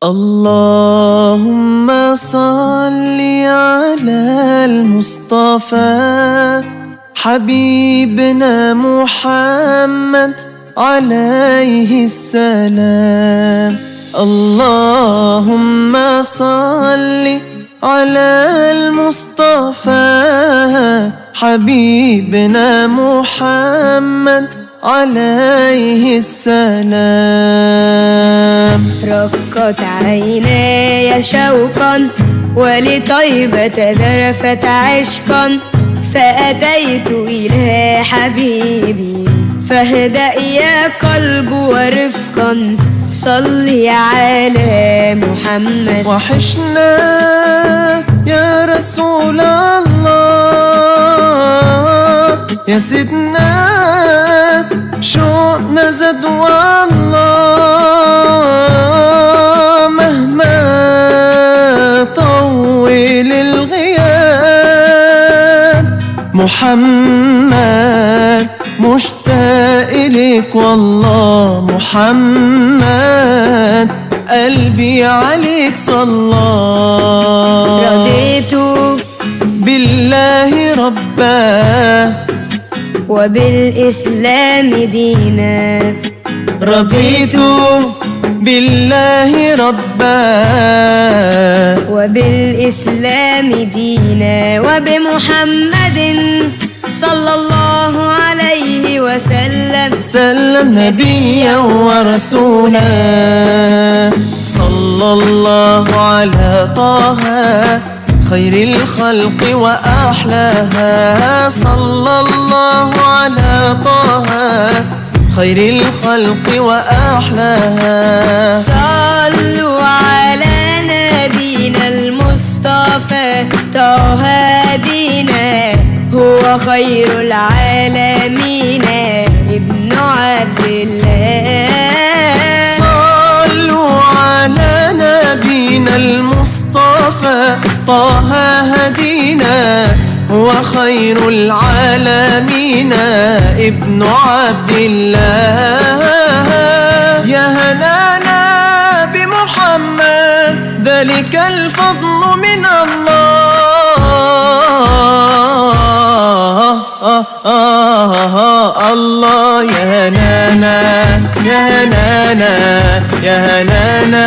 اللهم صل على المصطفى حبيبنا محمد عليه السلام. اللهم صل على المصطفى حبيبنا محمد عليه السلام. رقت عيناي شوقا ولطيبة ذرفت عشقا، فأتيت إلى حبيبي فاهدأ يا قلب ورفقا، صل على محمد. وحشنا يا رسول الله يا سيدنا، شوقنا زاد والله مهما طول الغياب. محمد مشتاق إليك والله، محمد قلبي عليك صلى. رضيت بالله ربا وبالإسلام دينا، رضيت بالله ربا وبالإسلام دينا، وبمحمد صلى الله عليه وسلم نبيا ورسولا. صلى الله على طه خير الخلق وأحلاها، صلى الله على طه خير الخلق وأحلاها. صلوا على نبينا المصطفى طه دينا، هو خير العالمين ابن عبد الله. صلوا على نبينا المصطفى طه هدينا، هو خير العالمين ابن عبد الله. يا هنانا بمحمد ذلك الفضل من الله. الله يا هنانا يا هنانا يا هنانا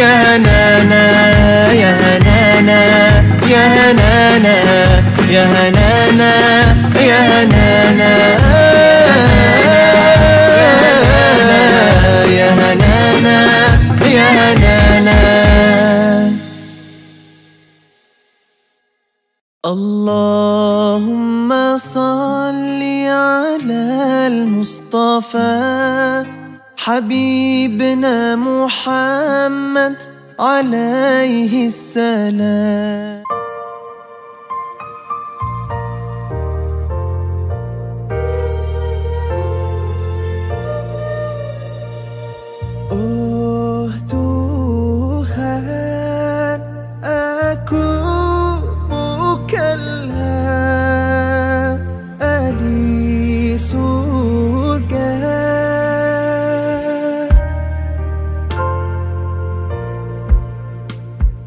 يا هنانا يا هنانا يا هنانا يا هنانا يا هنانا يا هنانا يا هنانا. اللهم صل على المصطفى حبيبنا محمد عليه السلام. Oh Tuhan, aku bukanlah ahli surga,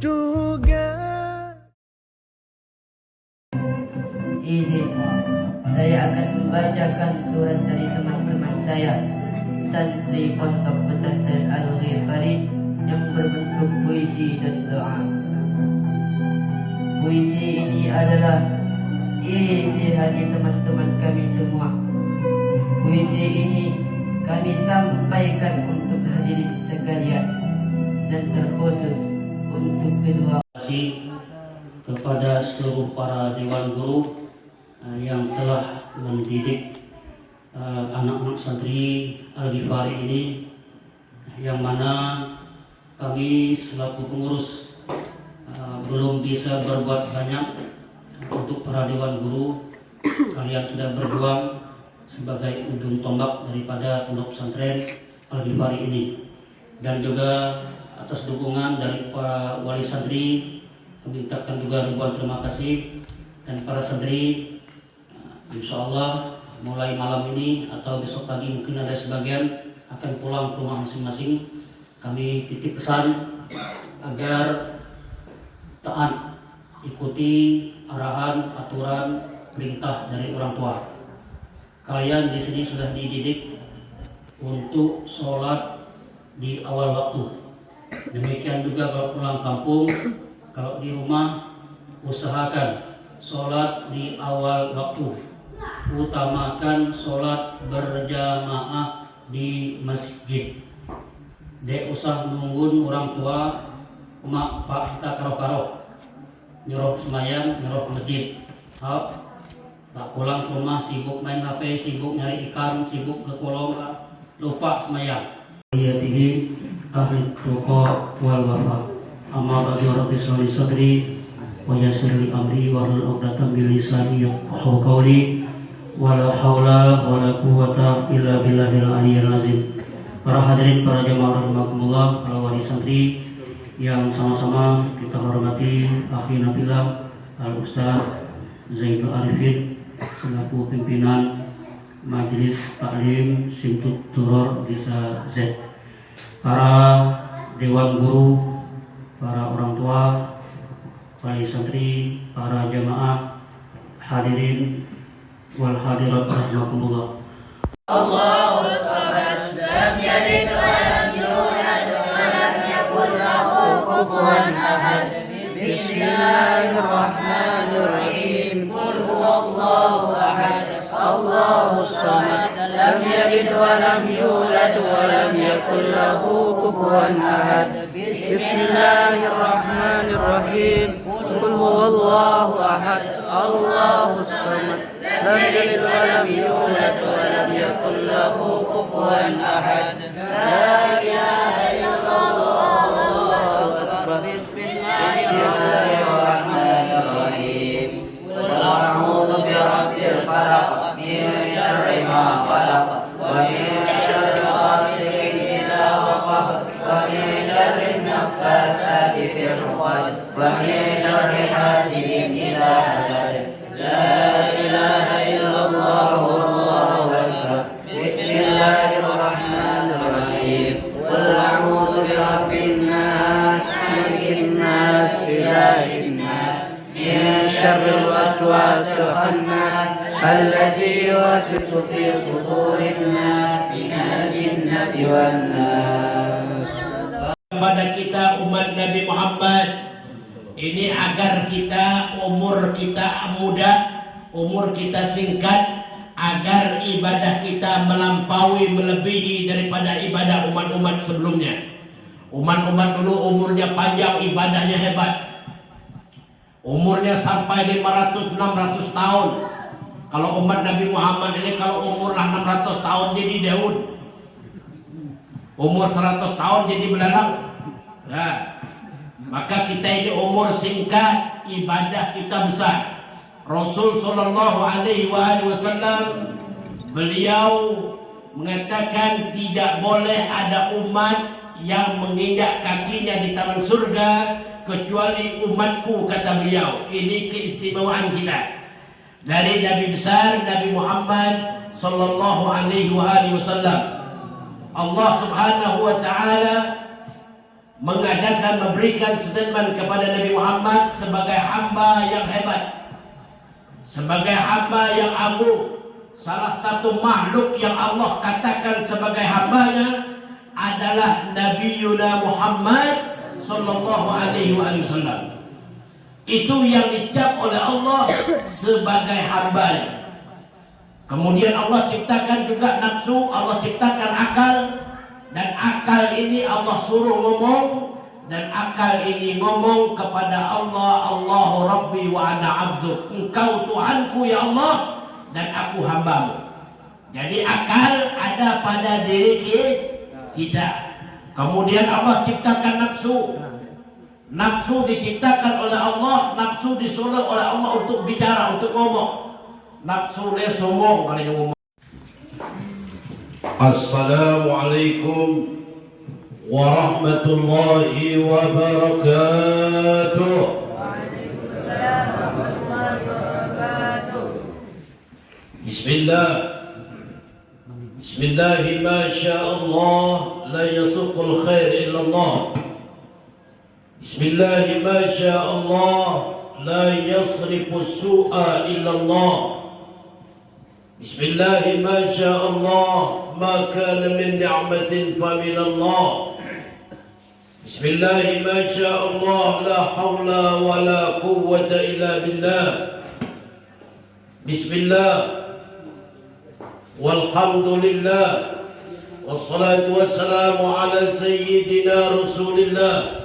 juga. Izin, saya akan membacakan surat dari teman-teman saya, santri Pondok Pesantren Al-Ghifari, yang berbentuk puisi dan doa. Puisi ini adalah isi hati teman-teman kami semua. Puisi ini kami sampaikan untuk hadirin sekalian dan terkhusus untuk kedua. Terima kasih kepada seluruh para dewan guru yang telah mendidik anak-anak santri Al-Ghifari ini, yang mana kami selaku pengurus belum bisa berbuat banyak untuk para dewan guru. Kalian sudah berjuang sebagai ujung tombak daripada pondok pesantren Al-Ghifari ini, dan juga atas dukungan dari para wali santri kami ucapkan juga ribuan terima kasih. Dan para santri, insya Allah mulai malam ini atau besok pagi mungkin ada sebagian akan pulang ke rumah masing-masing. Kami titip pesan agar taat, ikuti arahan, aturan, perintah dari orang tua. Kalian di sini sudah dididik untuk sholat di awal waktu. Demikian juga kalau pulang kampung, kalau di rumah usahakan sholat di awal waktu. Utamakan sholat berjamaah di masjid. Dek usah nunggun orang tua, mak pak kita karo-karo nyuruh semayang, nyuruh masjid. Tak pulang ke rumah sibuk main HP, sibuk nyari ikan, sibuk ke kolong, lupa semayang. Yatihi ahli tuqa wal wafa. Amma ba'du rabbi sholli sadri wa yassir li amri wa hlul 'uqdatam min lisani yafqahu qawli. Wala haula wala quwwata illa billahil aliyyil azim. Para hadirin, para jamaah rahimakumullah, para wali santri yang sama-sama kita hormati, akhi Nabila Al-Ustaz Zainul Arifin selaku pimpinan Majelis Taklim Simtud Duror Desa Z, para dewan guru, para orang tua, wali santri, para jamaah hadirin wal hadirat rahimakumullah. Allahu samad, lam yalid wa lam yulad wa lam yakul lahu kufuwan ahad. Bismillahirrahmanirrahim. Qul huwallahu ahad. Allahu samad, lam yalid wa lam yulad wa lam yakul lahu kufuwan ahad. Bismillahirrahmanirrahim. Qul huwallahu ahad. Allahu samad, lam yalid wa lam yulad wa lam yakul lahu kufuwan ahad. La ilaha illallah, Allahu akbar. Bismillahirrahmanirrahim. Qul a'udzu birabbil falaq, min syarri ma khalaq, wa min syarri ghasiqin idza waqab, wa min syarri naffatsati fil 'uqad, wa min syarri hasidin idza hasad. La ilaha illallah, Allahu akbar. Bismillahirrahmanirrahim. Qul a'udzu birabbin nas, malikin nas, ilahin nas, min syarril waswasil khannas, alladzi yuwaswisu fi sudurin nas, minal jinnati wan nas. Kepada kita umat Nabi Muhammad ini, agar kita umur kita muda, umur kita singkat, agar ibadah kita melampaui, melebihi daripada ibadah umat-umat sebelumnya. Umat-umat dulu umurnya panjang, ibadahnya hebat, umurnya sampai 500-600 tahun. Kalau umat Nabi Muhammad ini, kalau umurlah 600 tahun jadi Daud, umur 100 tahun jadi belalang. Nah, maka kita ini umur singkat, ibadah kita besar. Rasul sallallahu alaihi wasallam beliau mengatakan tidak boleh ada umat yang menginjak kakinya di taman surga kecuali umatku, kata beliau. Ini keistimewaan kita dari Nabi besar Nabi Muhammad sallallahu alaihi wasallam. Allah Subhanahu wa taala mengadakan, memberikan statement kepada Nabi Muhammad sebagai hamba yang hebat, sebagai hamba yang agung. Salah satu makhluk yang Allah katakan sebagai hambanya adalah Nabiuna Muhammad sallallahu alaihi wasallam. Itu yang dicap oleh Allah sebagai hambanya. Kemudian Allah ciptakan juga nafsu, Allah ciptakan akal. Dan akal ini Allah suruh ngomong, dan akal ini ngomong kepada Allah, Allahu Rabbi wa ana abduk, engkau Tuhanku ya Allah dan aku hambamu. Jadi akal ada pada diri kita. Kemudian Allah ciptakan nafsu. Nafsu diciptakan oleh Allah, nafsu disuruh oleh Allah untuk bicara, untuk ngomong. Nafsu le sombong kalau ngomong. Assalamualaikum warahmatullahi wabarakatuh. Bismillah. Bismillahi ma sya Allah, la yasuqul khair illa Allah. Bismillah ma sya Allah la yasrifu su'a illa Allah. Bismillah ma sya Allah ma kana min ni'matin fa min Allah. Bismillah ma sya Allah la hawla wa la quwwata illa billah. Bismillah walhamdulillah wassalatu wassalamu ala sayyidina Rasulillah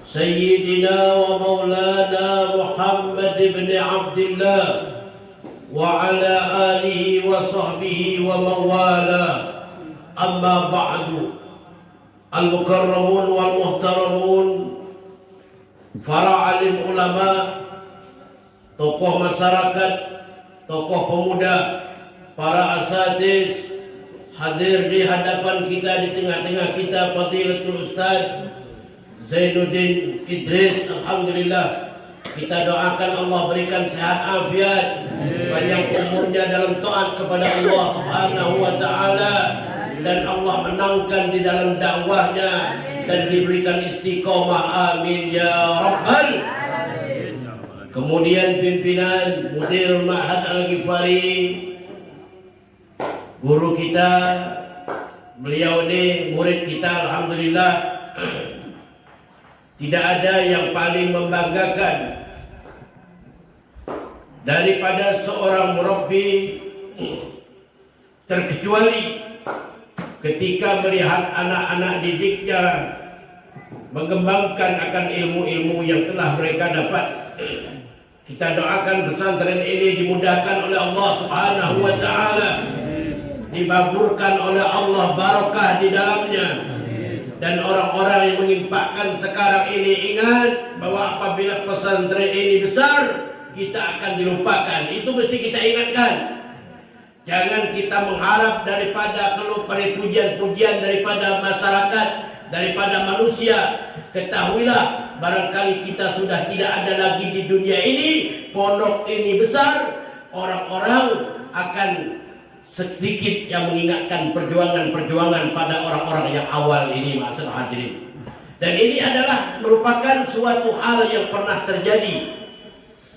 Sayyidina wa maulana Muhammad ibn Abdullah wa ala alihi wa sahbihi wa mawala. Amma ba'du. Al-mukarramun wal muhtaramun, para alim ulama, tokoh masyarakat, tokoh pemuda, para asatiz, hadir di hadapan kita, di tengah-tengah kita Fadilatul Ustaz Zainuddin Idris. Alhamdulillah, kita doakan Allah berikan sehat afiat, panjang umurnya dalam taat kepada Allah Subhanahu wa taala, dan Allah menangkan di dalam dakwahnya dan diberikan istiqomah. Amin ya rabbal alamin. Kemudian pimpinan Mudir Ma'had Al-Ghifari, guru kita, beliau ini murid kita. Alhamdulillah, tidak ada yang paling membanggakan daripada seorang murabbi terkecuali ketika melihat anak-anak didiknya mengembangkan akan ilmu-ilmu yang telah mereka dapat. Kita doakan pesantren ini dimudahkan oleh Allah Subhanahu wa taala, dibaburkan oleh Allah barakah di dalamnya. Dan orang-orang yang mengimpakkan sekarang ini ingat bahwa apabila pesantren ini besar, kita akan dilupakan. Itu mesti kita ingatkan. Jangan kita mengharap daripada keluh pujian-pujian daripada masyarakat, daripada manusia. Ketahuilah, barangkali kita sudah tidak ada lagi di dunia ini, pondok ini besar, orang-orang akan sedikit yang mengingatkan perjuangan-perjuangan pada orang-orang yang awal ini, masalah hadirin. Dan ini adalah merupakan suatu hal yang pernah terjadi.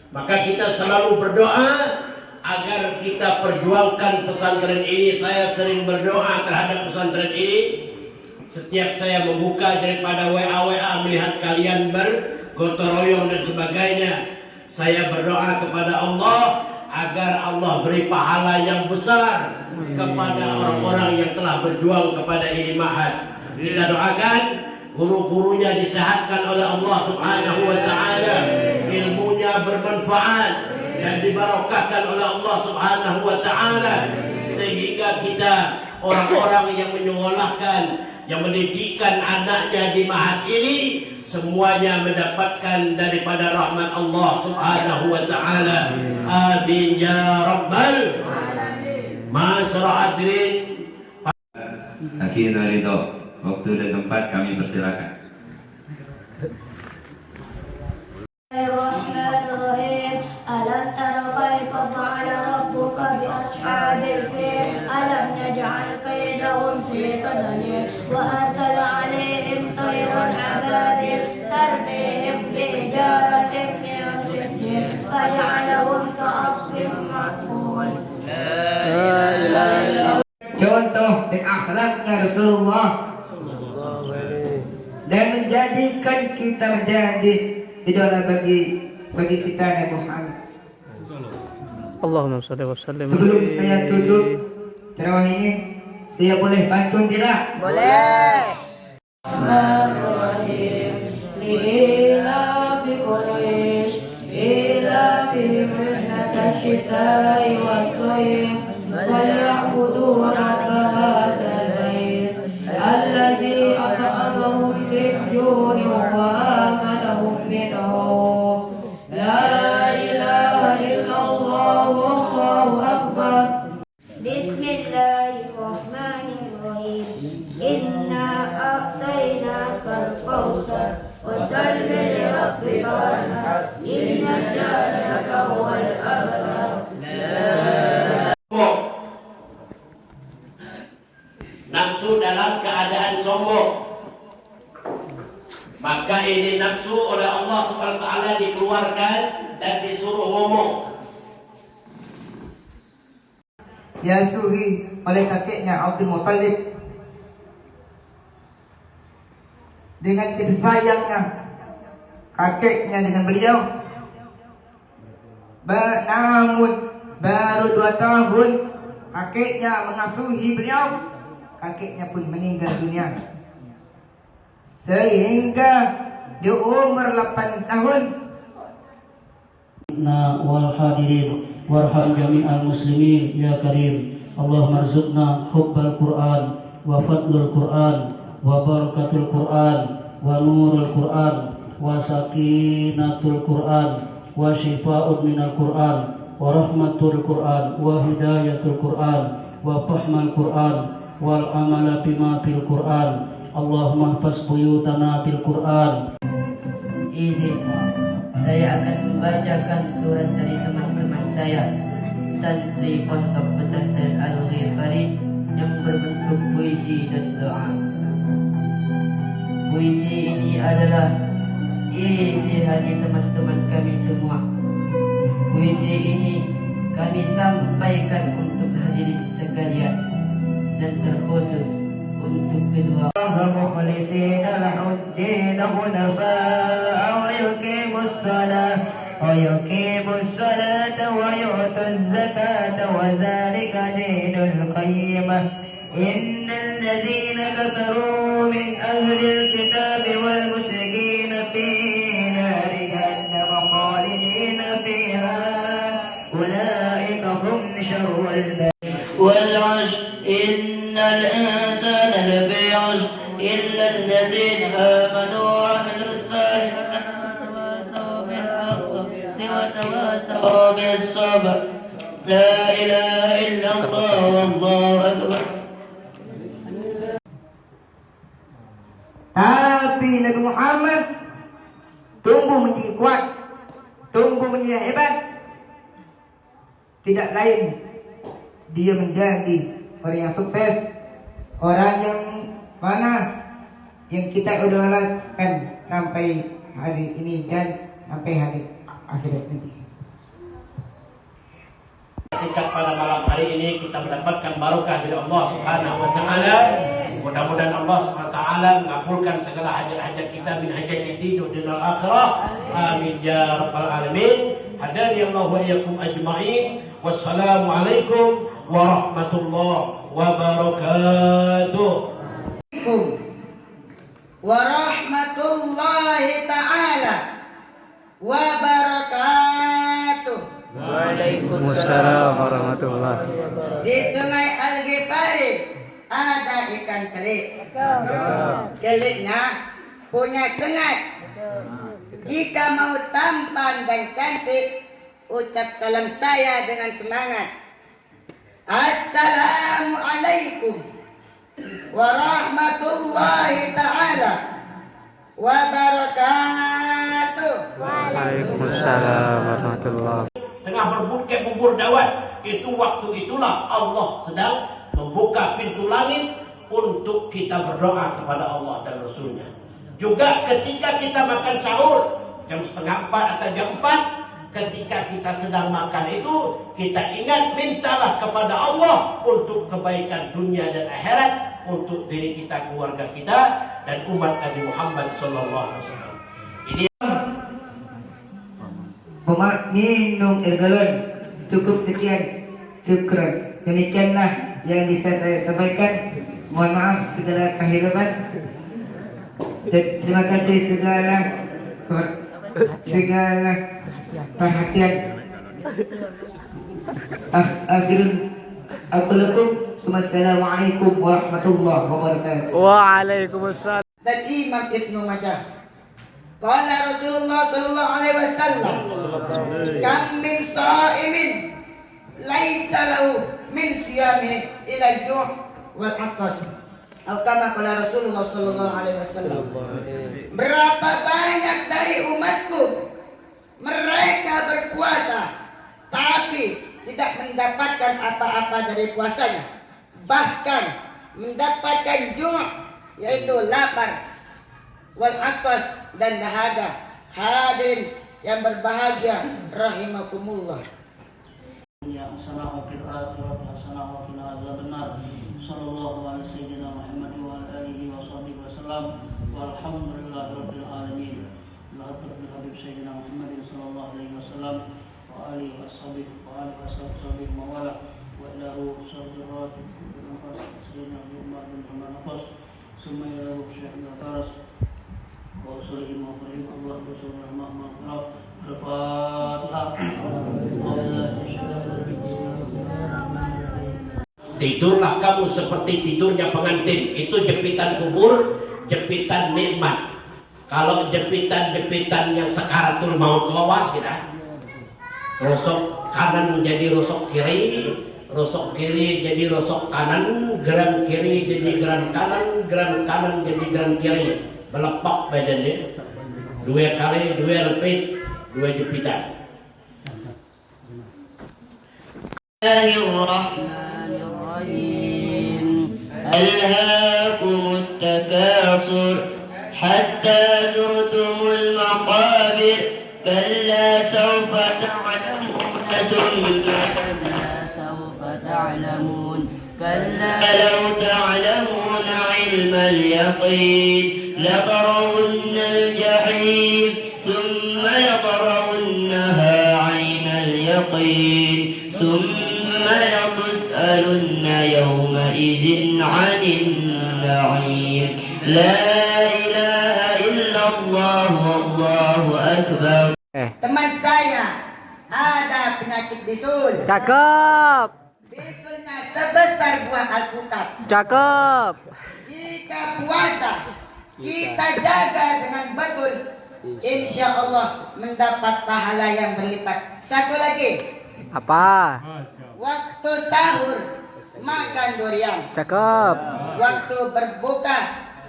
Maka kita selalu berdoa agar kita perjuangkan pesantren ini. Saya sering berdoa terhadap pesantren ini. Setiap saya membuka daripada WA melihat kalian bergotong royong dan sebagainya, saya berdoa kepada Allah agar Allah beri pahala yang besar kepada orang-orang yang telah berjuang kepada ini ma'had. Kita doakan guru-gurunya disehatkan oleh Allah Subhanahu wa taala, ilmunya bermanfaat dan dibarakahkan oleh Allah Subhanahu wa taala, sehingga kita orang-orang yang menyekolahkan, yang mendidikkan anaknya di ma'had ini semuanya mendapatkan daripada rahmat Allah Subhanahu wa taala. Amin ya rabbal alamin. Masyarakat hadirin, Akhirnya Ridho, waktu dan tempat kami persilakan. Bismillahirrahmanirrahim. Alam tara kaifa fa'ala rabbuka bi ashabil fil? Alam naj'al kaydahum fi tadlil wa arsala 'alaihim tayran ababil tarmihim bi hijaratin min sijil faj'alahum ka'asfin ma'kul. Contoh dan akhlaknya Rasulullah dan menjadikan kita menjadi idola bagi kita Nabi Muhammad. Allahumma shalli wa sallim. Sebelum saya tutup ceramah ini, saya boleh bantu tidak? Boleh. Bismillahirrahmanirrahim. Lila fi Quraish, ila fi mihnati syita'i was-sayf, falyabudu rabba hadzal bait alladzi at'amahum min ju'in wa amanahum min khawf. La ilaha illallah wallahu akbar. Bismillahirrahmanirrahim. Inna a'tainakal kautsar wasalli li rabbika wanhar. Inna syani'aka huwal abtar. nafsu dalam keadaan sombong, maka Maka ini nafsu oleh Allah Subhanahu wa taala dikeluarkan dan disuruh ngomong. Diasuhi oleh kakeknya Abdul Muttalib dengan kasih sayangnya kakeknya dengan beliau. Namun baru 2 tahun kakeknya mengasuhi beliau, kakeknya pun meninggal dunia. Sehingga di umur 8 tahun wal hadirin warham jami'al muslimin ya karim. Allahumma arzuqna hubbal Qur'an wa fadlul Qur'an wa barakatul Qur'an wa nurul Qur'an wa sakinatul Qur'an wa shifa'un minal Qur'an wa rahmatul Qur'an wa hidayatul Qur'an wa fahmal Qur'an wal amala bima fil Qur'an. Allahumma hafaz buyutana bil Qur'an. Izin, saya akan membacakan surat dari teman-teman saya, santri Pondok Pesantren Al-Ghifari, yang berbentuk puisi dan doa. Puisi ini adalah isi hati teman-teman kami semua. Puisi ini kami sampaikan untuk hadirin sekalian dan terkhusus untuk kedua مخلصين له الدين حنفاء ويقيموا الصلاة ويؤتوا الزكاة وذلك دين القيمة إن الذين كفروا من أهل الكتاب والمشركين في نار جهنم خالدين فيها أولئك هم شر البرية والعصر إن الإنسان لفي عسر إلا الذين آمنوا وعملوا الصالحات وتواصوا بالحق وتواصوا بالصبر. لا إله إلا الله والله أكبر. Tapi Nabi Muhammad tumbuh menjadi kuat, tumbuh menjadi hebat. Tidak lain dia menjadi orang yang sukses, orang yang mana yang kita idolakan sampai hari ini dan sampai hari akhirat nanti. Singkat pada malam hari ini kita mendapatkan barokah dari Allah Subhanahu wa taala. Mudah-mudahan Allah Subhanahu wa taala mengabulkan segala hajat-hajat kita min hajatid din wa dunyal akhirah. Amin ya rabbal alamin. Hadani Allah wa iyyakum ajma'in. Wassalamualaikum warahmatullahi wabarakatuh. Warahmatullahi ta'ala wabarakatuh. Waalaikumsalam warahmatullahi wabarakatuh. Di Sungai Al-Ghifari ada ikan kelik. Keliknya punya sengat. Jika mau tampan dan cantik, ucap salam saya dengan semangat. Assalamualaikum warahmatullahi ta'ala wabarakatuh. Waalaikumsalam warahmatullahi. Tengah berbukit-bubur dawat, waktu itulah Allah sedang membuka pintu langit untuk kita berdoa kepada Allah dan Rasulnya. Juga ketika kita makan sahur jam 3:30 atau jam 4, ketika kita sedang makan itu, kita ingat mintalah kepada Allah untuk kebaikan dunia dan akhirat, untuk diri kita, keluarga kita, dan umat Nabi Muhammad SAW. Ini Minum air galon. Cukup sekian. Syukran. Demikianlah yang bisa saya sampaikan. Mohon maaf segala kehilapan. Dan terima kasih segala perhatian. Akhirun Assalamualaikum warahmatullahi wabarakatuh. Waalaikumsalam. Dan Imam Ibnu Majah, qala Rasulullah sallallahu alaihi wasallam, kam min sha'imin laisa lahu min siyami ila al-ju' wal 'atash. Atau kama qala Rasulullah sallallahu alaihi wasallam, berapa banyak dari umatku mereka berpuasa tapi tidak mendapatkan apa-apa dari puasanya, bahkan mendapatkan ju', yaitu lapar. wal atas dan dahaga. Hadirin yang berbahagia rahimakumullah. Ya hasanah wa fil akhirati hasanah wa qina azabannar. Sallallahu alaihi sayyidina Muhammad wa ala alihi wa sahbihi wasallam. Walhamdulillahirabbil alamin. La hadratil habib sayyidina Muhammad sallallahu alaihi wasallam wa alihi washabihi wa alihi washabihi mawala wa ila ruh sadirat bil anfas sayyidina Umar bin Khattab summa ila ruh Syekh Al-Taras wa usulihim wa qurihim Allah rasulullah maghfirah. Al-Fatihah. Tidurlah kamu seperti tidurnya pengantin. Itu jepitan kubur, jepitan nikmat. Kalau jepitan-jepitan yang sakaratul maut lawas kita, rosok kanan jadi rosok kiri jadi rosok kanan, geram kiri jadi geram kanan jadi geram kiri, melepak badannya. Dua kali, dua lepit, dua jepitan. Bismillahirrahmanirrahim. Alhaakumut takasur hatta zurtumul maqabir. Kalla sawfa ta'lamuna sawfa ta'lamun. Kalla law ta'lamuna ilmal yaqin لترون الجحيم ثم لترونها عين اليقين ثم لتسألن يومئذ عن النعيم لا إله إلا الله والله أكبر. Teman saya ada penyakit bisul. Cakep. Bisulnya sebesar buah alpukat. Cakep. Jika puasa kita jaga dengan betul, insya Allah mendapat pahala yang berlipat. Satu lagi, Apa? waktu sahur makan durian, Cakep. waktu berbuka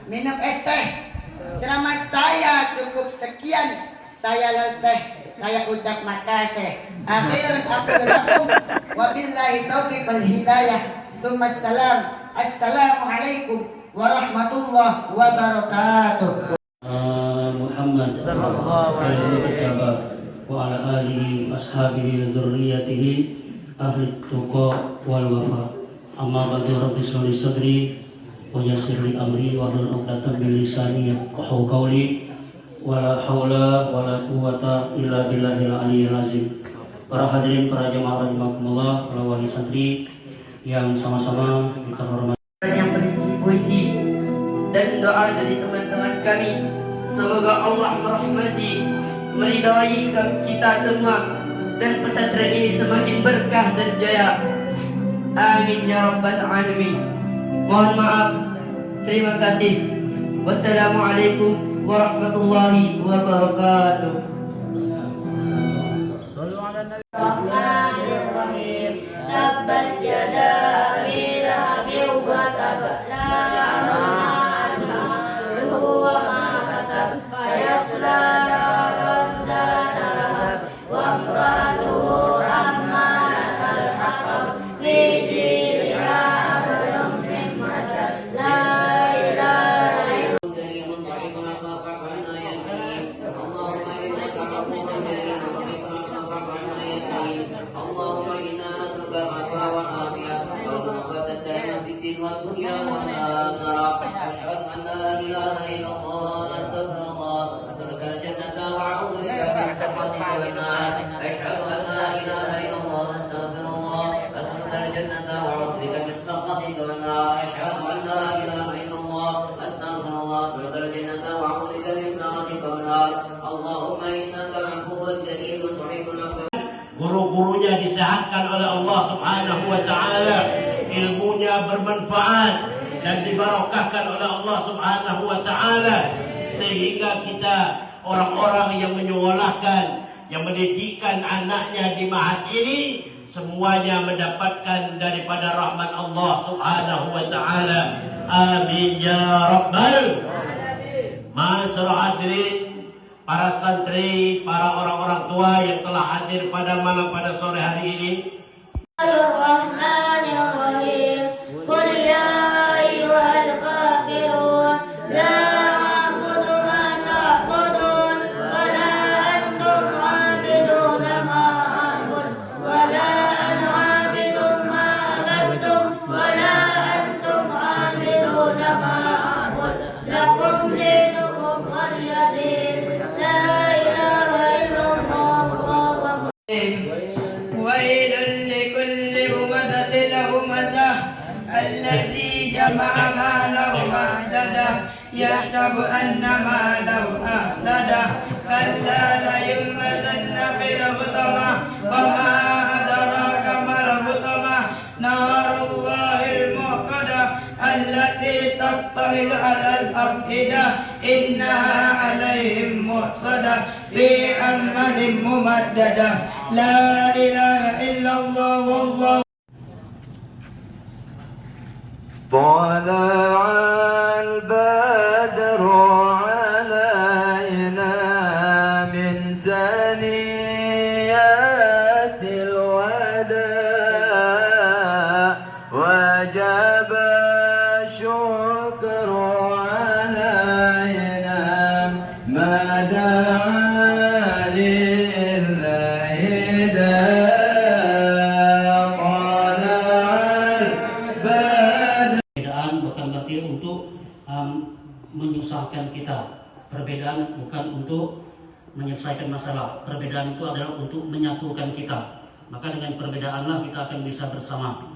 minum es teh. Ceramah saya cukup sekian. Saya leteh, saya ucap makasih. Akhirun aqulu lakum wabillahi taufiq wal hidayah. Tsummassalam. Assalamualaikum warahmatullahi wabarakatuh. Muhammad sallallahu alaihi wasallam wa ala alihi ashabihi dzurriyyatihi ahli tuqa wal wafa. Amma ba'du, rabbi shrah li sadri wa yassir li amri wa hlul 'uqdatam min lisani yafqahu qawli. Wala haula wala quwata illa billahil aliyyil azim. Para hadirin, para jemaah rahimakumullah, para wali santri yang sama-sama kita hormati. Yang berisi puisi dan doa dari teman-teman kami, semoga Allah merahmati, meridai kita semua, dan pesantren ini semakin berkah dan jaya. Amin ya rabbal alamin. Mohon maaf. Terima kasih. Wassalamualaikum warahmatullahi wabarakatuh. Bismillahirrahmanirrahim. Tabbat yada Abi Lahabin wa tab. La anhu wa ma kasab. Sayasla naran dzata lahab. Wa imra'atuhu hammalatal hatab. Fi jidha hablum min masad. La ilaha اللهم إنا نسألك العفو والعافية والعافية الدائمة في الدين والدنيا والآخرة. أشهد أن لا إله إلا الله أستغفر الله أسألك الجنة وأعوذ بك من سخطك والنار. أشهد أن لا إله إلا الله أستغفر الله أسألك الجنة وأعوذ بك من سخطك والنار. أشهد أن لا إله إلا الله أستغفر الله أسألك الجنة وأعوذ بك من سخطك والنار. اللهم إنك عفو كريم تحب العفو. Guru-gurunya disehatkan oleh Allah Subhanahu wa taala, ilmunya bermanfaat dan dibarokahkan oleh Allah Subhanahu wa taala, sehingga kita orang-orang yang menyekolahkan, yang mendidikkan anaknya di ma'had ini semuanya mendapatkan daripada rahmat Allah Subhanahu wa taala. Amin ya rabbal alamin. Masyaallah hadirin, para santri, para orang-orang tua yang telah hadir pada malam pada sore hari ini. Bismillahirrahmanirrahim. Qul ya ayyuhal kafirun la a'budu ma ويل لكل همزة لمزة الذي جمع مالا وعددا يحسب أن ماله أخلدا كلا لينبذن في الحطمة وما أدراك ما الحطمة نار الله الموقدة التي تطلع على الأفئدة إنها عليهم مؤصدة في أمد ممددة لا إله إلا الله والله طلع البدر علينا من ثنيات الوداع وجب الشكر علينا ما دعا لله داع Perbedaan bukan berarti untuk menyusahkan kita. Perbedaan bukan untuk menyelesaikan masalah. Perbedaan itu adalah untuk menyatukan kita. Maka dengan perbedaanlah kita akan bisa bersama.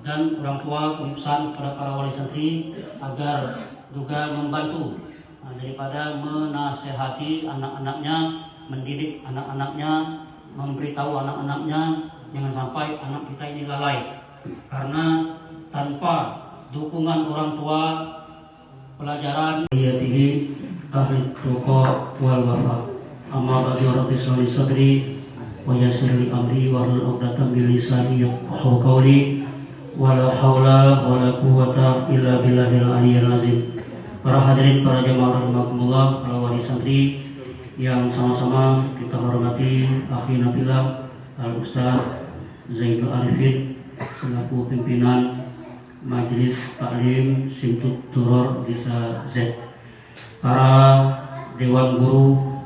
Dan orang tua pesan kepada para wali santri agar juga membantu daripada menasehati anak-anaknya, mendidik anak-anaknya, memberitahu anak-anaknya jangan sampai anak kita ini lalai. Karena tanpa dukungan orang tua, pelajaran yatihi ahli tuqa wal wafa. Amma ba'du rabbi shrah li sadri wa yassir li amri wahlul 'uqdatam min lisani yafqahu qawli. Wala haula wala quwwata illa billahil aliyyil azim. Para hadirin, para jamaah rahimakumullah, para wali santri yang sama-sama kita hormati, akhi Nabilah Al-Ustaz Zainul Arifin selaku pimpinan Majelis Taklim Simtud Duror Desa Z, para dewan guru,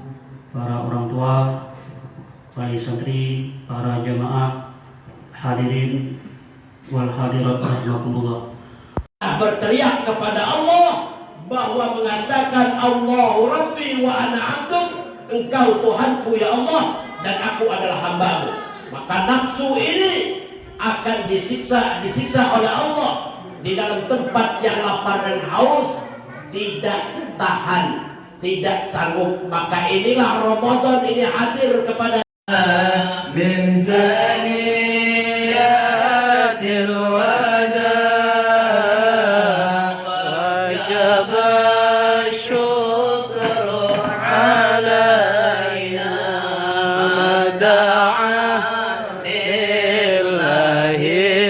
para orang tua, wali santri, para jamaah hadirin wal hadirat rahimakumullah. Berteriak kepada Allah bahwa mengatakan Allahu Rabbi wa ana abduk, engkau Tuhanku ya Allah dan aku adalah hambamu. Maka nafsu ini akan disiksa oleh Allah di dalam tempat yang lapar dan haus, tidak tahan, tidak sanggup. Maka inilah Ramadan ini hadir kepada min zaniyatil wada wajib syukru alaina ma da'a lillahi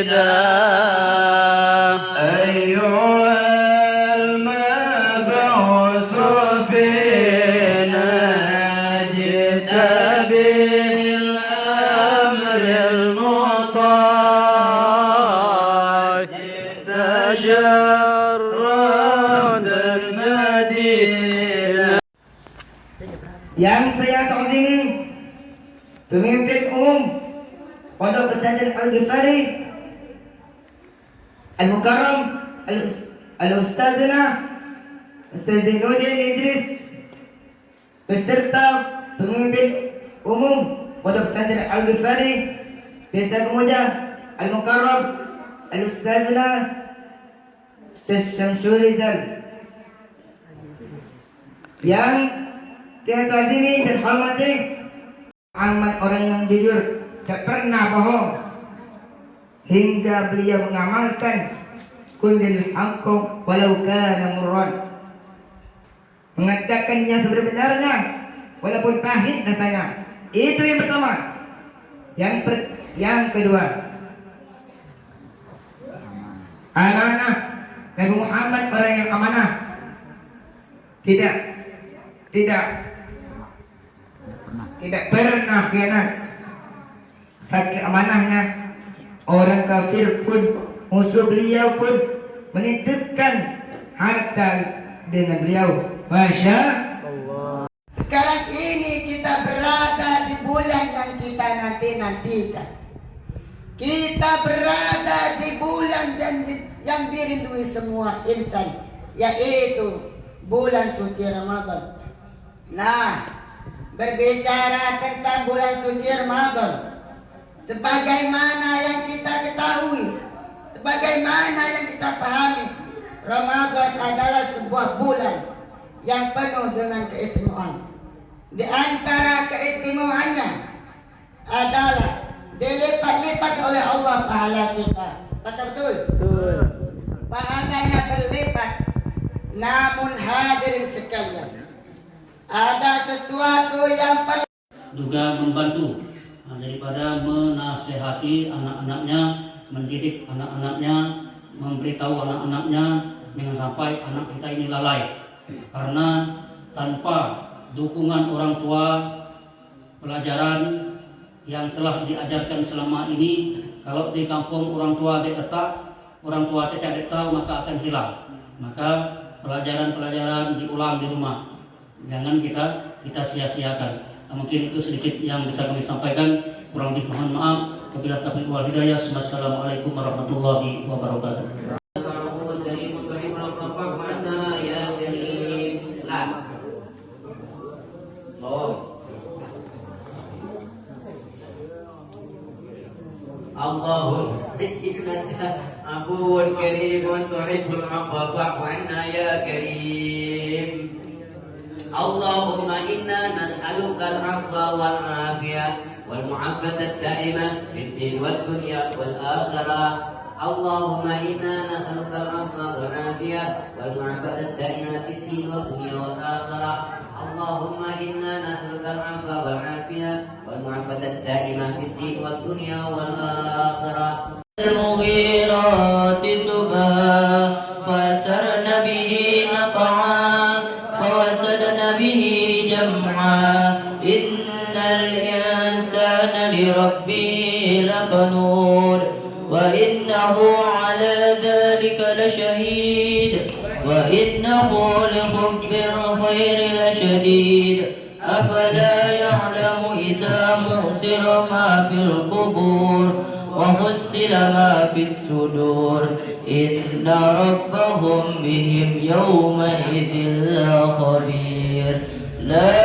da' ayyuhal mab'utsu fina jita bil amril muta' jita syarran al madinah. Yang saya ta'zimi pemimpin umum Pondok Pesantren Al-Ghifari Al-Mukarram Al-Ustazana Ustaz Zainuddin Idris beserta pemimpin umum Pondok Pesantren Al-Ghifari Desa Pemuda Al-Mukarram Al-Ustazana Ustaz Syamsul Rizal, yang saya ta'zimi dan hormati amat orang yang jujur, tak pernah bohong, hingga beliau mengamalkan kullil haqqu walau kana murran, mengatakan yang sebenarnya walaupun pahit rasanya. Itu yang pertama. Yang kedua, amanah. Nabi Muhammad orang yang amanah, tidak pernah khianat. Saking amanahnya, orang kafir pun, musuh beliau pun menitipkan harta dengan beliau. Masya Allah. Sekarang ini kita berada di bulan yang kita nanti-nantikan. Kita berada di bulan yang dirindui semua insan, yaitu bulan suci Ramadan. Nah, berbicara tentang bulan suci Ramadan. Sebagaimana yang kita ketahui, sebagaimana yang kita pahami, Ramadan adalah sebuah bulan yang penuh dengan keistimewaan. Di antara keistimewaannya adalah dilipat-lipat oleh Allah pahala kita. Betul? Pahalanya berlipat. Namun hadirin sekalian, ada sesuatu yang perlu juga membantu daripada menasehati anak-anaknya, mendidik anak-anaknya, memberitahu anak-anaknya, jangan sampai anak kita ini lalai. Karena tanpa dukungan orang tua, pelajaran yang telah diajarkan selama ini, kalau di kampung orang tua tidak letak, orang tua tidak tahu, maka akan hilang. Maka pelajaran-pelajaran diulang di rumah, jangan kita sia-siakan. Mungkin itu sedikit yang bisa kami sampaikan, kurang lebih mohon maaf. Wabillahi taufiq wal hidayah. Wassalamualaikum warahmatullahi wabarakatuh. اللهم إنك عفو كريم تحب العفو فاعف عنا يا كريم. اللهم إنا نسألك العفو والعافية والمعافاة الدائمة في الدين والدنيا والآخرة. اللهم إنا نسألك العفو والعافية والمعافاة الدائمة في الدين والدنيا والآخرة. اللهم إنا نسألك العفو والعافية والمعافاة الدائمة في الدين والدنيا والآخرة. المغيرات سبها فأسرن به نقعا فوسدن به جمعا إن الإنسان لربه لكنود وإنه على ذلك لشهيد وإنه لحب الخير لشديد أفلا يعلم إذا مؤسر ما في القبور وحصل ما في الصدور إن ربهم بهم يومئذ لخبير. لا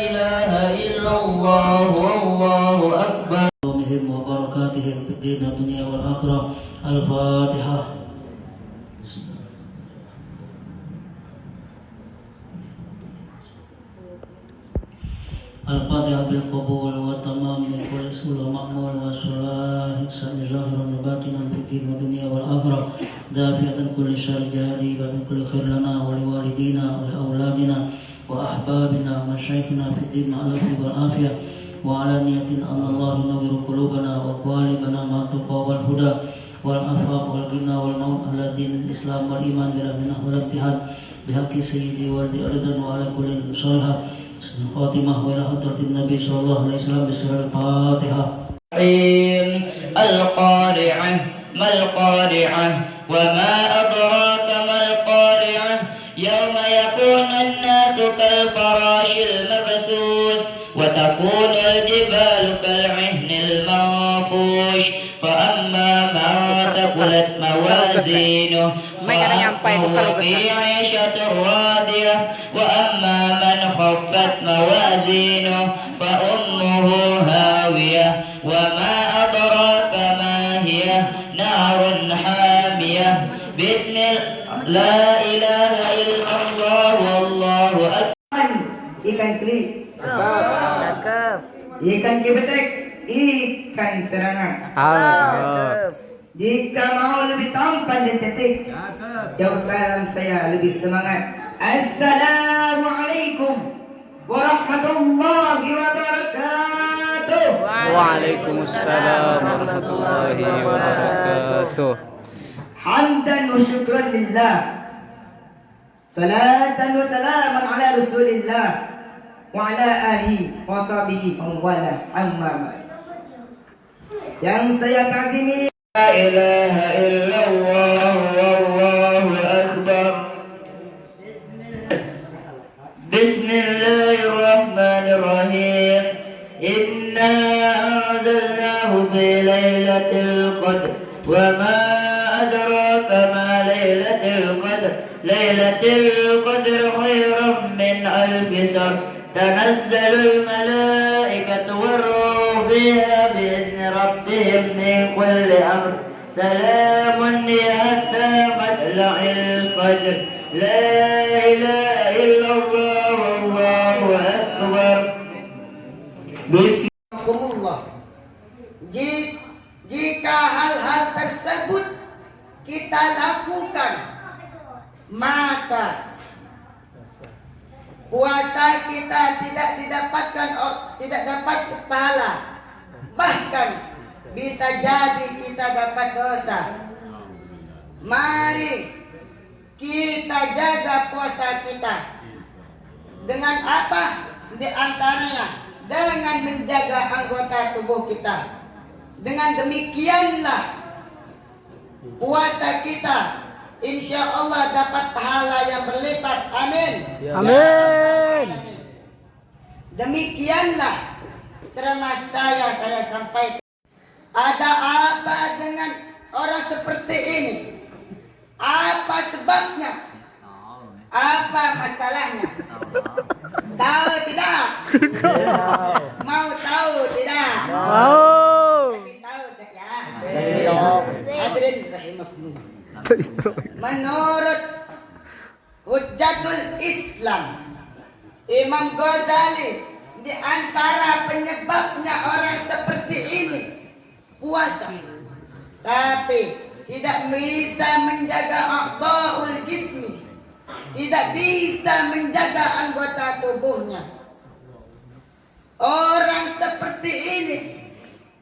إله إلا الله والله أكبر. وبركاتهم في الدين والدنيا والآخرة. الفاتحة. الفاتحة بالقبول والتمام من كل سؤال ومأمول والصلاة ظاهرا وباطنا في الدين والدنيا والآخرة دافعة كل شر جاذبة كل خير لنا ولوالدينا ولأولادنا وأحبابنا ومشايخنا في الدين مع العافية والعافية وعلى نية أن الله ينور قلوبنا وقوالبنا مع التقوى والهدى والعفاف والغنى والموت على دين الإسلام والإيمان بلا منه ولا امتحان بحق سيدي والدي أرضا وعلى كل صالحة خاتمة وإلى حضرة النبي صلى الله عليه وسلم بسر الفاتحة. القارعة ما القارعة وما أدراك ما القارعة يوم يكون الناس كالفراش المبثوث وتكون الجبال كالعهن المنفوش فأما من ثقلت موازينه فأمه في عيشة راضية وأما من خفت موازينه فأمه هاوية وما أدراك ما هي نار حامية. بسم الله لا إله إلا الله والله أكبر. ikan keli, ikan kebetek, ikan serangan. Jika mau lebih tampan dan tetik, jauh salam saya lebih semangat. Assalamualaikum warahmatullahi wabarakatuh. Waalaikumsalam warahmatullahi wabarakatuh. Hamdan wa syukran lillah, salatan wa salaman ala rasulillah wa ala alihi wa sahbihi wa wala amma ba'd. Yang saya kasihi, la ilaha illallah wallahu akbar. Bismillahirrahmanirrahim. Inna anzalnahu fi lailatul qadr wa ma adraka ma lailatul qadr. Lailatul qadr khairum min alfi shahr تنزل الملائكة والروح فيها بإذن ربهم من كل أمر سلام هي حتى مطلع الفجر لا إله إلا الله والله أكبر Bismillah. Jika hal-hal tersebut kita lakukan, maka puasa kita tidak dapat pahala, bahkan bisa jadi kita dapat dosa. Mari kita jaga puasa kita dengan apa? Di antaranya dengan menjaga anggota tubuh kita. Dengan demikianlah puasa kita insya Allah dapat pahala yang berlipat. Amin. Amin. Demikianlah ceramah saya sampaikan. Ada apa dengan orang seperti ini? Apa sebabnya? Apa masalahnya? Tahu tidak? Mau tahu tidak? Mau. Kasih tahu tak ya? Hadirin rahimakumullah. Menurut Hujjatul Islam Imam Ghazali, di antara penyebabnya orang seperti ini puasa, tapi tidak bisa menjaga a'dha'ul jismi, tidak bisa menjaga anggota tubuhnya. Orang seperti ini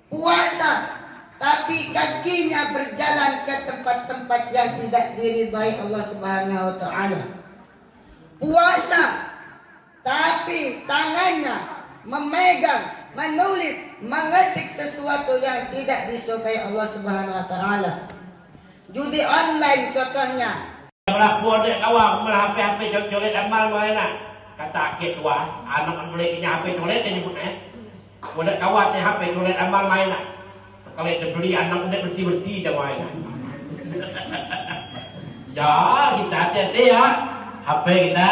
puasa tapi kakinya berjalan ke tempat-tempat yang tidak diridhai Allah Subhanahu wa taala. Puasa tapi tangannya memegang, menulis, mengetik sesuatu yang tidak disukai Allah Subhanahu wa taala. Judi online contohnya. Berlaku dek kawan HP colet amal mana? Kata akid tua, anak mulainya HP colet dia nyebutnya. Budak kawan yang HP colet amal mana? Sekali dia beli anak dia berti dia mana? Ya kita hati-hati ya. HP kita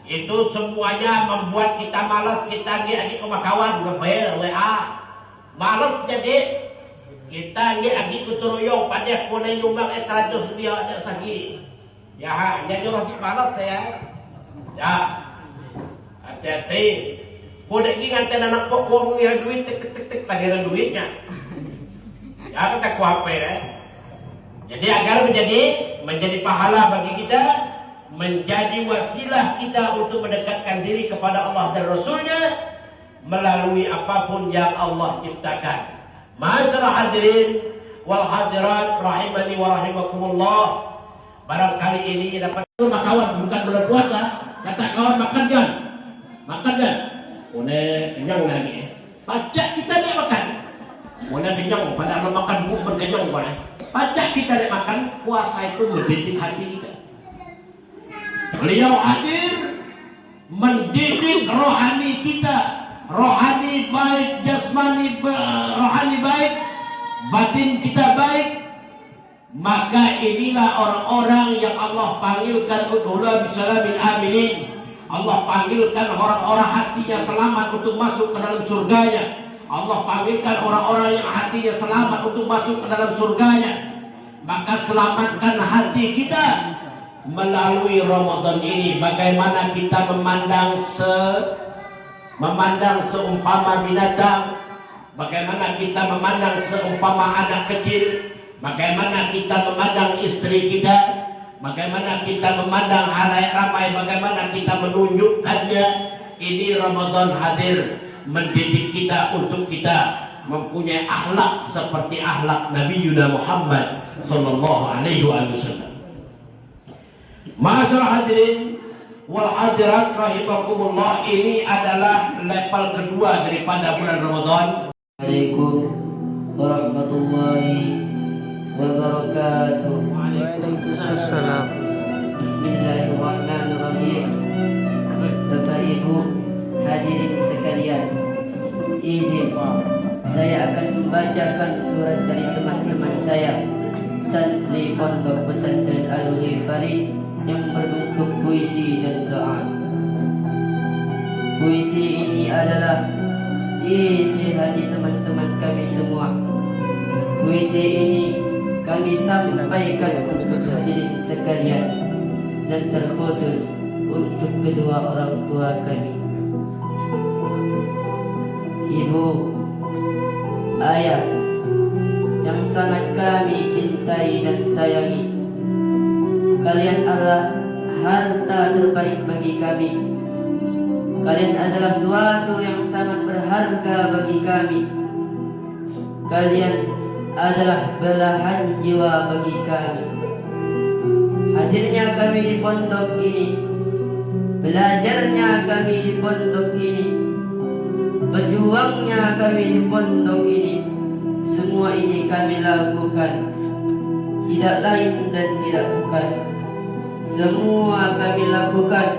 itu semuanya membuat kita malas. Kita lagi sama kawan ngebel WA malas jadi. Kita lagi kuturoyong pada kone nyumbang etratus dia ada sakit. Ya hanya nyuruh malas saya. Ya hati-hati. Kuda ini nganten anak pokok ngira duit tek bagian duitnya. Ya kata kuape ya. Jadi agar menjadi pahala bagi kita, menjadi wasilah kita untuk mendekatkan diri kepada Allah dan Rasulnya melalui apapun yang Allah ciptakan. Masyaallah hadirin wal hadirat rahimani wa rahimakumullah. Barangkali ini dapat kawan bukan bulan puasa, kata kawan makan Jan. Une kenyang lagi. Pajak kita dia makan. Une kenyang padahal makan bukan kenyang boleh. Pajak kita dia makan, puasa itu mendidik hati kita. Beliau hadir mendidik rohani kita. Rohani baik, jasmani rohani baik, batin kita baik. Maka inilah orang-orang yang Allah panggilkan udhula bisalamin aminin. Allah panggilkan orang-orang hatinya selamat untuk masuk ke dalam surganya. Allah panggilkan orang-orang yang hatinya selamat untuk masuk ke dalam surganya. Maka selamatkan hati kita melalui Ramadan ini. Bagaimana kita memandang seumpama binatang, bagaimana kita memandang seumpama anak kecil, bagaimana kita memandang istri kita, bagaimana kita memandang halayak ramai, bagaimana kita menunjukkannya. Ini Ramadan hadir mendidik kita untuk kita mempunyai akhlak seperti akhlak Nabi Yuna Muhammad sallallahu alaihi wasallam. Masyaallah hadirin wal hadirat rahimakumullah, ini adalah level kedua daripada bulan Ramadan. Assalamualaikum warahmatullahi wabarakatuh. Waalaikumsalam. Bismillahirrahmanirrahim. Bapak Ibu hadirin sekalian, izin saya akan membacakan surat dari teman-teman saya, santri Pondok Pesantren Al-Ghifari, yang berbentuk puisi dan doa. Puisi ini adalah isi hati teman-teman kami semua. Puisi ini kami sampaikan untuk hadirin sekalian dan terkhusus untuk kedua orang tua kami, ibu, ayah yang sangat kami cintai dan sayangi. Kalian adalah harta terbaik bagi kami. Kalian adalah suatu yang sangat berharga bagi kami. Kalian adalah belahan jiwa bagi kami. Hadirnya kami di pondok ini, belajarnya kami di pondok ini, berjuangnya kami di pondok ini, semua ini kami lakukan tidak lain dan tidak bukan. Semua kami lakukan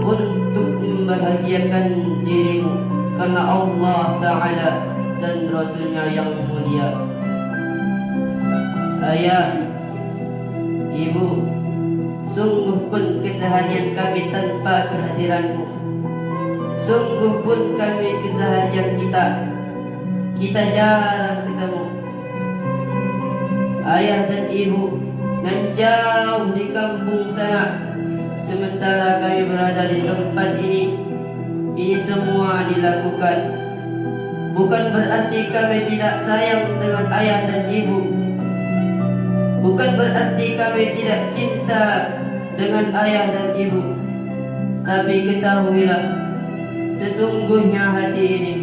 untuk membahagiakan dirimu karena Allah Ta'ala dan Rasulnya yang mulia. Ayah, ibu, sungguh pun keseharian kami tanpa kehadiranmu. Sungguh pun kami keseharian kita jarang ketemu. Ayah dan ibu nan jauh di kampung sana, sementara kami berada di tempat ini semua dilakukan. Bukan berarti kami tidak sayang dengan ayah dan ibu. Bukan berarti kami tidak cinta dengan ayah dan ibu. Tapi ketahuilah, sesungguhnya hati ini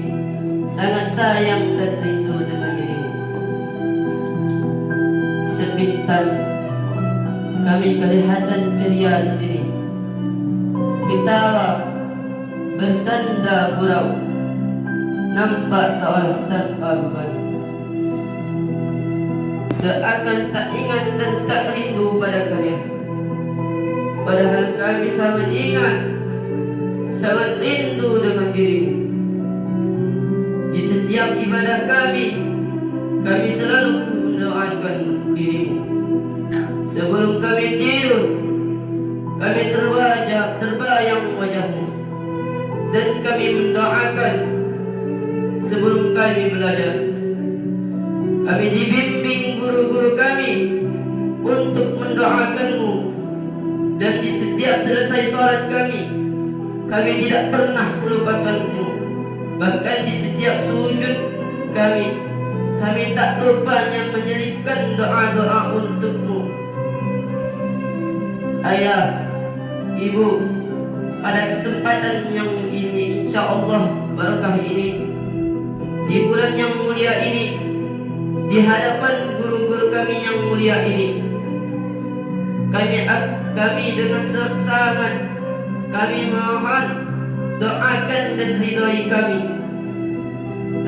sangat sayang dan rindu dengan dirimu. Sepintas kami kelihatan ceria di sini, ketawa, bersanda gurau, nampak seolah tanpa beban. Seakan tak ingat dan tak rindu pada kalian, padahal kami sangat ingat, sangat rindu dengan dirimu. Di setiap ibadah kami selalu mendoakan dirimu. Sebelum kami tidur, kami terbayang wajahmu, dan kami mendoakan sebelum kami belajar. Kami dibimbing guru-guru kami untuk mendoakanmu, dan di setiap selesai sholat kami tidak pernah melupakanmu. Bahkan di setiap sujud kami tak lupanya menyelipkan doa-doa untukmu. Ayah, ibu, pada kesempatan yang ini, insyaallah barakah ini, di bulan yang mulia ini, di hadapan guru-guru kami yang mulia ini, kami dengan sangat kami mohon doakan dan ridhoi kami.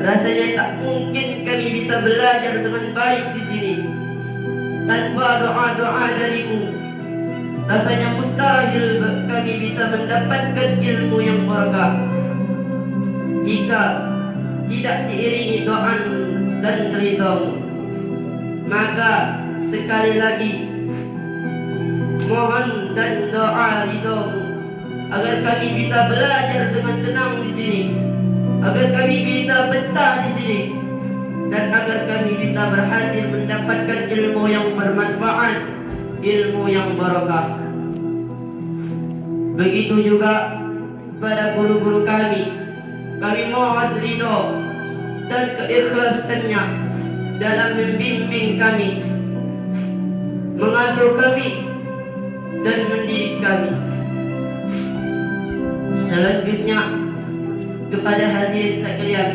Rasanya tak mungkin kami bisa belajar dengan baik di sini tanpa doa-doa darimu. Rasanya mustahil kami bisa mendapatkan ilmu yang barakah jika tidak diiringi doa dan ridhamu. Maka sekali lagi mohon dan doa ridhamu agar kami bisa belajar dengan tenang di sini, agar kami bisa betah di sini, dan agar kami bisa berhasil mendapatkan ilmu yang bermanfaat, ilmu yang barakah. Begitu juga pada guru-guru kami mohon ridho dan keikhlasannya dalam membimbing kami, mengasuh kami, dan mendidik kami. Selanjutnya kepada hadirin sekalian,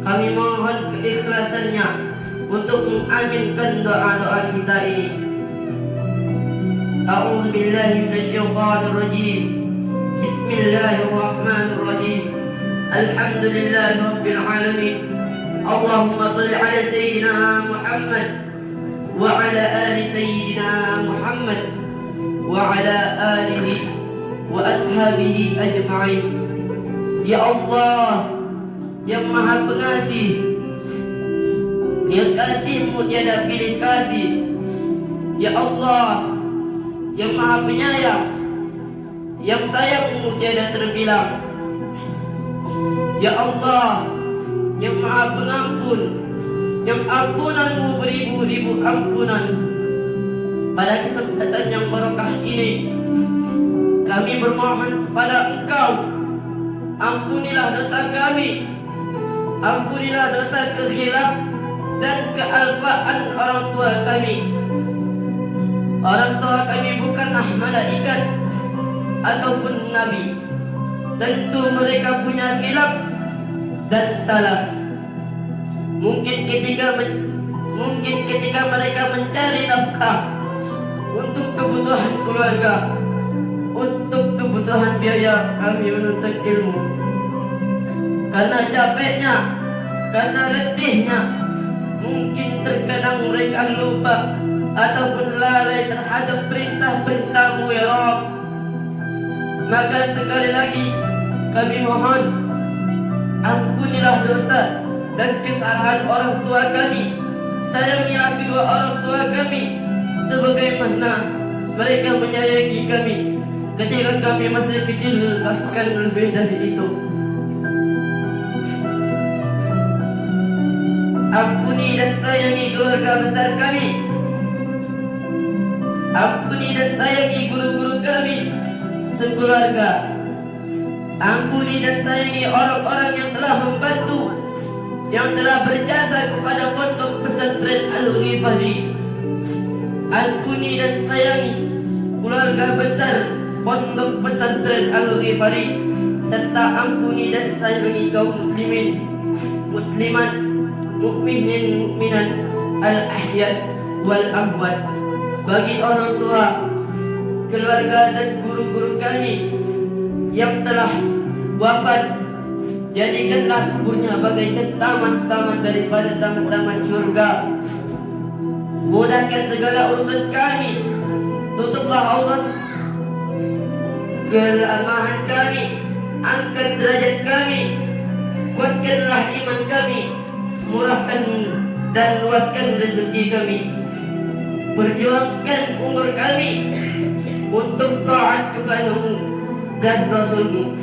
kami mohon keikhlasannya untuk mengaminkan doa-doa kita ini. A'udzu billahi minasyaitonir rajim. Bismillahirrahmanirrahim. Alhamdulillahirabbil alamin. Allahumma shalli ala sayyidina Muhammad wa ala ali sayyidina Muhammad wa ala alihi wa ashabihi ajma'in. Ya Allah yang Maha Pengasih, yang kasih-Mu tiada pilih kasih. Ya Allah yang Maha Penyayang, yang sayangmu tiada terbilang. Ya Allah, yang maha pengampun, yang ampunanmu beribu-ribu ampunan. Pada kesempatan yang barokah ini, kami bermohon kepada Engkau, ampunilah dosa kami, ampunilah dosa kekhilaf dan kealfaan orang tua kami. Orang tua kami bukanlah malaikat ataupun nabi. Tentu mereka punya khilaf dan salah. Mungkin ketika mereka mencari nafkah untuk kebutuhan keluarga, untuk kebutuhan biaya kami menuntut ilmu, karena capeknya, karena letihnya, mungkin terkadang mereka lupa ataupun lalai terhadap perintah-perintah-Mu ya Rabb. Maka sekali lagi kami mohon, ampunilah dosa dan kesalahan orang tua kami. Sayangilah kedua orang tua kami sebagaimana mereka menyayangi kami ketika kami masih kecil, bahkan lebih dari itu. Ampuni dan sayangi keluarga besar kami. Ampuni dan sayangi guru-guru kami sekeluarga. Ampuni dan sayangi orang-orang yang telah membantu, yang telah berjasa kepada pondok pesantren Al-Ghifari. Ampuni dan sayangi keluarga besar pondok pesantren Al-Ghifari, serta ampuni dan sayangi kaum muslimin, muslimat, mukminin, mukminat, al-ahyad wal amwat. Bagi orang tua, keluarga dan guru-guru kami yang telah wafat, jadikanlah kuburnya bagaikan taman-taman daripada taman-taman surga. Mudahkan segala urusan kami, tutuplah aurat kelemahan kami, angkat derajat kami, kuatkanlah iman kami, murahkan dan luaskan rezeki kami, perjuangkan umur kami untuk taat kepada-Mu dan Rasul-Mu.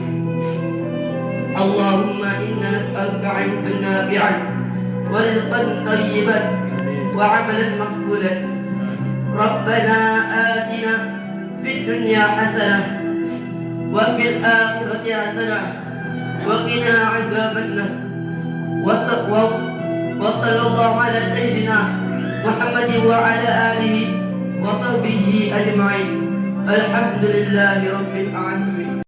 Allahumma inna nas'aluka 'ilman nafi'an wa rizqan thayyiban wa 'amalan maqbulan. Rabbana atina fid dunya hasanah wa fil akhirati hasanah wa qina 'adzabannar. Wa sallallahu ala sayyidina Muhammad wa ala alihi wa sahbihi ajma'in. Alhamdulillahi rabbil alamin.